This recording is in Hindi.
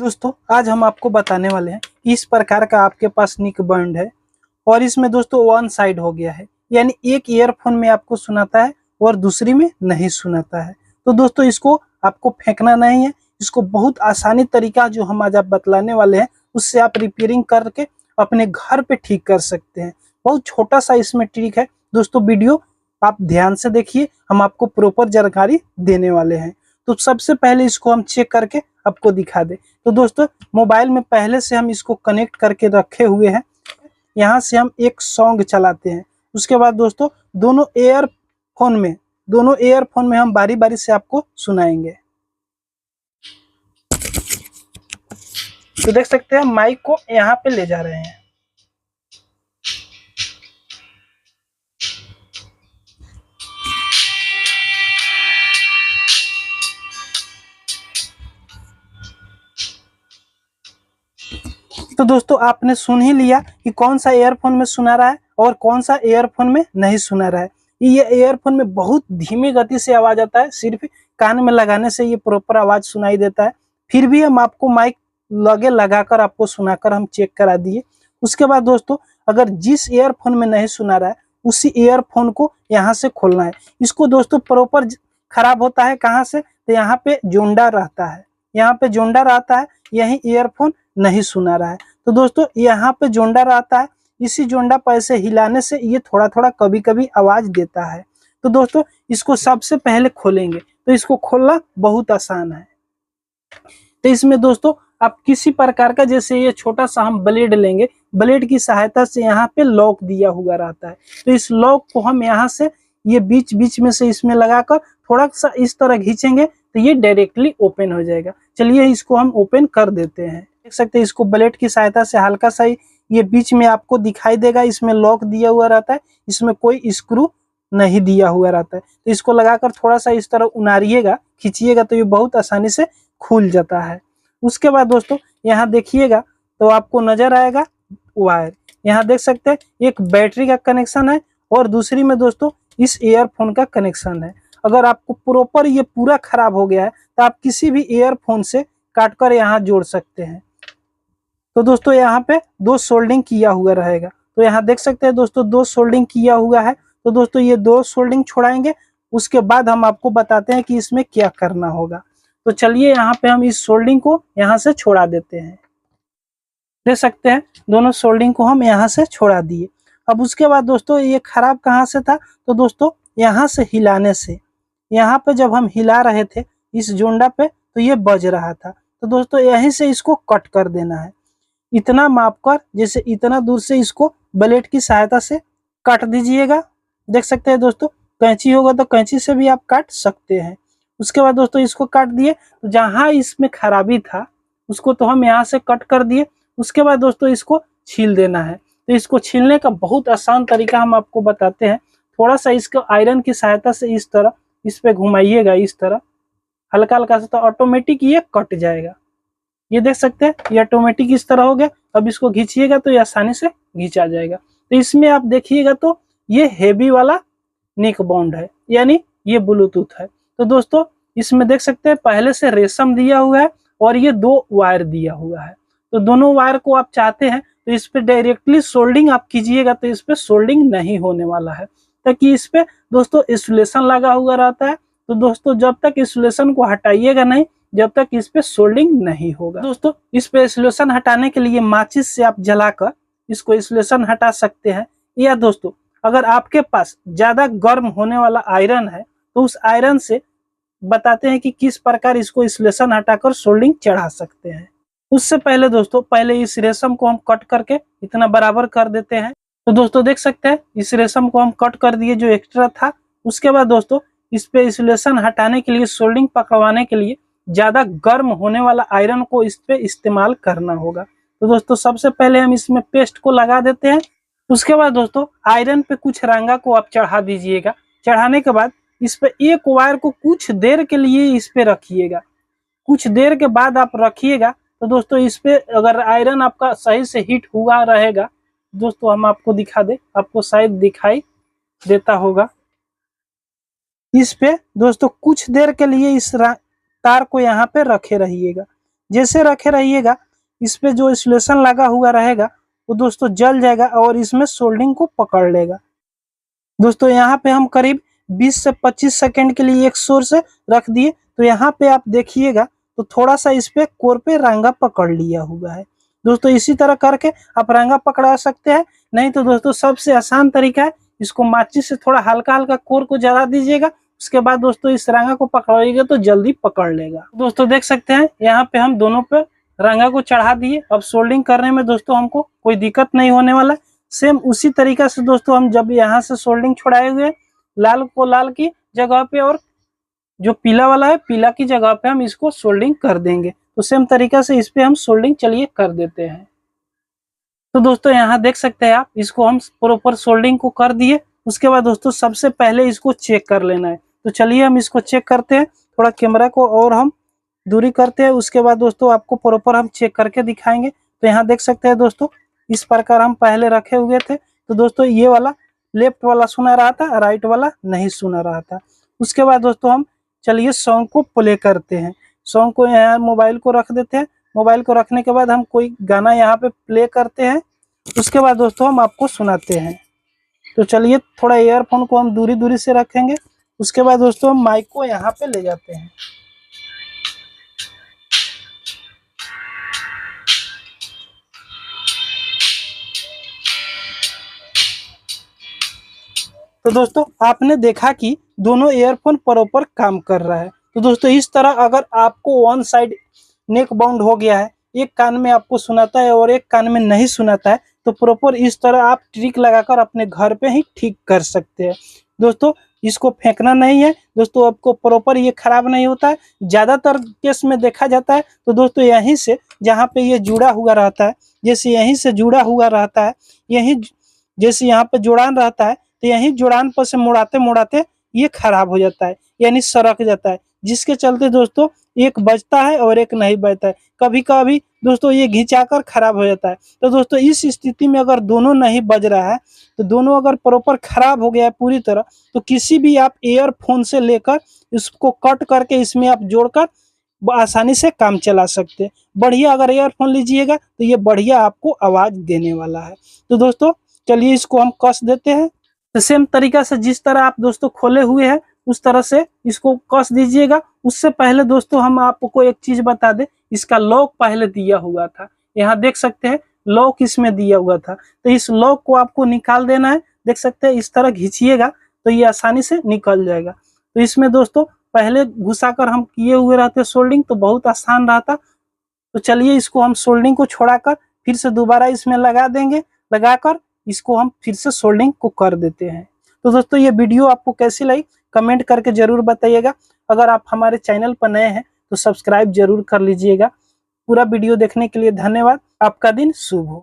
दोस्तों आज हम आपको बताने वाले हैं कि इस प्रकार का आपके पास निक बैंड है और इसमें दोस्तों वन साइड हो गया है, यानी एक ईयरफोन में आपको सुनाता है और दूसरी में नहीं सुनाता है। तो दोस्तों इसको आपको फेंकना नहीं है, इसको बहुत आसानी तरीका जो हम आज आप बतलाने वाले हैं उससे आप रिपेयरिंग करके अपने घर पे ठीक कर सकते हैं। बहुत छोटा सा इसमें ट्रिक है दोस्तों, वीडियो आप ध्यान से देखिए, हम आपको प्रॉपर जानकारी देने वाले हैं। तो सबसे पहले इसको हम चेक करके आपको दिखा दे। तो दोस्तों मोबाइल में पहले से हम इसको कनेक्ट करके रखे हुए हैं, यहाँ से हम एक सॉन्ग चलाते हैं। उसके बाद दोस्तों दोनों ईयरफोन में हम बारी बारी से आपको सुनाएंगे। तो देख सकते हैं माइक को यहाँ पे ले जा रहे हैं। तो दोस्तों आपने सुन ही लिया कि कौन सा ईयरफोन में सुना रहा है और कौन सा ईयरफोन में नहीं सुना रहा है। ये ईयरफोन में बहुत धीमी गति से आवाज आता है, सिर्फ कान में लगाने से ये प्रॉपर आवाज सुनाई देता है। फिर भी हम आपको माइक लगे लगाकर आपको सुनाकर हम चेक करा दिए। उसके बाद दोस्तों अगर जिस ईयरफोन में नहीं सुना रहा है उसी ईयरफोन को यहाँ से खोलना है। इसको दोस्तों प्रॉपर खराब होता है कहाँ से, तो यहाँ पे जोंडा रहता है, यहाँ पे जोंडा रहता है, यही ईयरफोन नहीं सुना रहा है। तो दोस्तों यहाँ पे जोंडा रहता है, इसी जोंडा पर ऐसे हिलाने से ये थोड़ा थोड़ा कभी कभी आवाज देता है। तो दोस्तों इसको सबसे पहले खोलेंगे, तो इसको खोलना बहुत आसान है। तो इसमें दोस्तों आप किसी प्रकार का, जैसे ये छोटा सा हम ब्लेड लेंगे, ब्लेड की सहायता से यहाँ पे लॉक दिया हुआ रहता है। तो इस लॉक को हम यहाँ से ये बीच बीच में से इसमें लगाकर थोड़ा सा इस तरह खींचेंगे तो ये डायरेक्टली ओपन हो जाएगा। चलिए इसको हम ओपन कर देते हैं। देख सकते हैं इसको ब्लेड की सहायता से हल्का सा ये बीच में आपको दिखाई देगा, इसमें लॉक दिया हुआ रहता है, इसमें कोई स्क्रू नहीं दिया हुआ रहता है। तो इसको लगाकर थोड़ा सा इस तरह उनारिएगा, खींचिएगा तो ये बहुत आसानी से खुल जाता है। उसके बाद दोस्तों यहाँ देखिएगा तो आपको नजर आएगा वायर, यहाँ देख सकते हैं एक बैटरी का कनेक्शन है और दूसरी में दोस्तों इस ईयरफोन का कनेक्शन है। अगर आपको प्रॉपर ये पूरा खराब हो गया है तो आप किसी भी ईयरफोन से काटकर यहाँ जोड़ सकते हैं। तो दोस्तों यहाँ पे दो सोल्डिंग किया हुआ रहेगा, तो यहाँ देख सकते हैं दोस्तों दो सोल्डिंग किया हुआ है। तो दोस्तों ये दो सोल्डिंग छोड़ाएंगे, उसके बाद हम आपको बताते हैं कि इसमें क्या करना होगा। तो चलिए यहाँ पे हम इस सोल्डिंग को यहाँ से छोड़ा देते हैं। देख सकते हैं दोनों सोल्डिंग को हम यहाँ से छोड़ा दिए। अब उसके बाद दोस्तों ये खराब कहाँ से था, तो दोस्तों यहाँ से हिलाने से, यहाँ पे जब हम हिला रहे थे इस जोंडा पे तो ये बज रहा था। तो दोस्तों यहीं से इसको कट कर देना है, इतना मापकर, जैसे इतना दूर से इसको ब्लेड की सहायता से काट दीजिएगा। देख सकते हैं दोस्तों कैंची होगा तो कैंची से भी आप काट सकते हैं। उसके बाद दोस्तों इसको काट दिए, तो जहाँ इसमें खराबी था उसको तो हम यहाँ से कट कर दिए। उसके बाद दोस्तों इसको छील देना है। तो इसको छीलने का बहुत आसान तरीका हम आपको बताते हैं। थोड़ा सा इसको आयरन की सहायता से इस तरह इस पे घुमाइएगा, इस तरह हल्का हल्का से, तो ऑटोमेटिक ये कट जाएगा। ये देख सकते हैं ये ऑटोमेटिक इस तरह हो गया। अब इसको खींचिएगा तो ये आसानी से खींचा जाएगा। तो इसमें आप देखिएगा तो ये हेवी वाला निक बाउंड है, यानी ये ब्लूटूथ है। तो दोस्तों इसमें देख सकते हैं पहले से रेशम दिया हुआ है और ये दो वायर दिया हुआ है। तो दोनों वायर को आप चाहते हैं तो इस पे डायरेक्टली सोल्डिंग आप कीजिएगा तो इस पे सोल्डिंग नहीं होने वाला है, ताकि इस पे दोस्तों इंसुलेशन लगा हुआ रहता है। तो दोस्तों जब तक इंसुलेशन को हटाइएगा नहीं, जब तक इस पे सोल्डिंग नहीं होगा। दोस्तों इस पे इंसुलेशन हटाने के लिए माचिस से आप जलाकर इसको इंसुलेशन हटा सकते हैं, या दोस्तों अगर आपके पास ज्यादा गर्म होने वाला आयरन है तो उस आयरन से बताते हैं कि किस प्रकार इसको इंसुलेशन हटाकर सोल्डिंग चढ़ा सकते हैं। उससे पहले दोस्तों पहले इस रेशम को हम कट करके इतना बराबर कर देते हैं। तो दोस्तों देख सकते हैं इस रेशम को हम कट कर दिए जो एक्स्ट्रा था। उसके बाद दोस्तों इस पे इंसुलेशन हटाने के लिए, सोल्डिंग पकड़वाने के लिए ज्यादा गर्म होने वाला आयरन को इस पे इस्तेमाल करना होगा। तो दोस्तों सबसे पहले हम इसमें पेस्ट को लगा देते हैं। उसके बाद दोस्तों आयरन पे कुछ रंगा को आप चढ़ा दीजिएगा। चढ़ाने के बाद इस पे एक वायर को कुछ देर के लिए इस पे रखिएगा। कुछ देर के बाद आप रखिएगा तो दोस्तों इस पे अगर आयरन आपका सही से हीट हुआ रहेगा, दोस्तों हम आपको दिखा दे, आपको शायद दिखाई देता होगा। इस पे दोस्तों कुछ देर के लिए इस तार को यहाँ पे रखे रहिएगा। जैसे रखे रहिएगा, इस पे जो इंसुलेशन लगा हुआ रहेगा वो दोस्तों जल जाएगा और इसमें सोल्डिंग को पकड़ लेगा। दोस्तों यहाँ पे हम करीब 20 से 25 सेकंड के लिए एक सोर्स रख दिए, तो यहाँ पे आप देखिएगा तो थोड़ा सा इस पे कोर पे रंगा पकड़ लिया हुआ है। दोस्तों इसी तरह करके आप रंगा पकड़ा सकते हैं, नहीं तो दोस्तों सबसे आसान तरीका है, इसको माचिस से थोड़ा हल्का हल्का कोर को जला दीजिएगा, उसके बाद दोस्तों इस रंगा को पकड़ाइएगा तो जल्दी पकड़ लेगा। दोस्तों देख सकते हैं यहाँ पे हम दोनों पे रंगा को चढ़ा दिए। अब सोल्डिंग करने में दोस्तों हमको कोई दिक्कत नहीं होने वाला। सेम उसी तरीका से दोस्तों हम जब यहाँ से सोल्डिंग छुड़ाए हुए लाल को लाल की जगह पे और जो पीला वाला है पीला की जगह पे हम इसको सोल्डिंग कर देंगे। तो सेम तरीका से इस पे हम सोल्डिंग चलिए कर देते हैं। तो दोस्तों यहाँ देख सकते हैं आप, इसको हम प्रॉपर सोल्डिंग को कर दिए। उसके बाद दोस्तों सबसे पहले इसको चेक कर लेना है, तो चलिए हम इसको चेक करते हैं। थोड़ा कैमरा को और हम दूरी करते हैं, उसके बाद दोस्तों आपको प्रॉपर हम चेक करके दिखाएंगे। तो यहाँ देख सकते हैं दोस्तों इस प्रकार हम पहले रखे हुए थे। तो दोस्तों ये वाला लेफ्ट वाला सुना रहा था, राइट वाला नहीं सुना रहा था। उसके बाद दोस्तों हम चलिए सॉन्ग को प्ले करते हैं। सॉन्ग को यहाँ मोबाइल को रख देते हैं। मोबाइल को रखने के बाद हम कोई गाना यहाँ पे प्ले करते हैं, उसके बाद दोस्तों हम आपको सुनाते हैं। तो चलिए थोड़ा ईयरफोन को हम दूरी दूरी से रखेंगे, उसके बाद दोस्तों हम माइक को यहाँ पे ले जाते हैं। तो दोस्तों आपने देखा कि दोनों ईयरफोन प्रॉपर काम कर रहा है। तो दोस्तों इस तरह अगर आपको वन साइड नेक बाउंड हो गया है, एक कान में आपको सुनाता है और एक कान में नहीं सुनाता है, तो प्रॉपर इस तरह आप ट्रिक लगाकर अपने घर पे ही ठीक कर सकते हैं। दोस्तों इसको फेंकना नहीं है दोस्तों, आपको प्रॉपर ये खराब नहीं होता है। ज़्यादातर केस में देखा जाता है तो दोस्तों यहीं से जहाँ पे ये जुड़ा हुआ रहता है, जैसे यहीं से जुड़ा हुआ रहता है, यहीं जैसे यहाँ पे जुड़ान रहता है, तो यहीं जुड़ान पर से मुड़ाते मुड़ाते ये खराब हो जाता है, यानी सरक जाता है, जिसके चलते दोस्तों एक बजता है और एक नहीं बजता है। कभी कभी दोस्तों ये घिंचाकर खराब हो जाता है। तो दोस्तों इस स्थिति में अगर दोनों नहीं बज रहा है, तो दोनों अगर प्रॉपर खराब हो गया है पूरी तरह, तो किसी भी आप ईयरफोन से लेकर इसको कट करके इसमें आप जोड़कर आसानी से काम चला सकते हैं। बढ़िया अगर ईयरफोन लीजिएगा तो ये बढ़िया आपको आवाज़ देने वाला है। तो दोस्तों चलिए इसको हम कस देते हैं। तो सेम तरीका से जिस तरह आप दोस्तों खोले हुए हैं उस तरह से इसको कस दीजिएगा। उससे पहले दोस्तों हम आपको एक चीज बता दें, इसका लॉक पहले दिया हुआ था, यहाँ देख सकते हैं लॉक इसमें दिया हुआ था। तो इस लॉक को आपको निकाल देना है। देख सकते हैं इस तरह खींचिएगा तो ये आसानी से निकल जाएगा। तो इसमें दोस्तों पहले घुसाकर हम किए हुए रहते सोल्डिंग, तो बहुत आसान रहता। तो चलिए इसको हम सोल्डिंग को छोड़ाकर फिर से दोबारा इसमें लगा देंगे, लगाकर इसको हम फिर से सोल्डिंग को कर देते हैं। तो दोस्तों ये वीडियो आपको कैसी लगी कमेंट करके जरूर बताइएगा। अगर आप हमारे चैनल पर नए हैं तो सब्सक्राइब जरूर कर लीजिएगा। पूरा वीडियो देखने के लिए धन्यवाद। आपका दिन शुभ हो।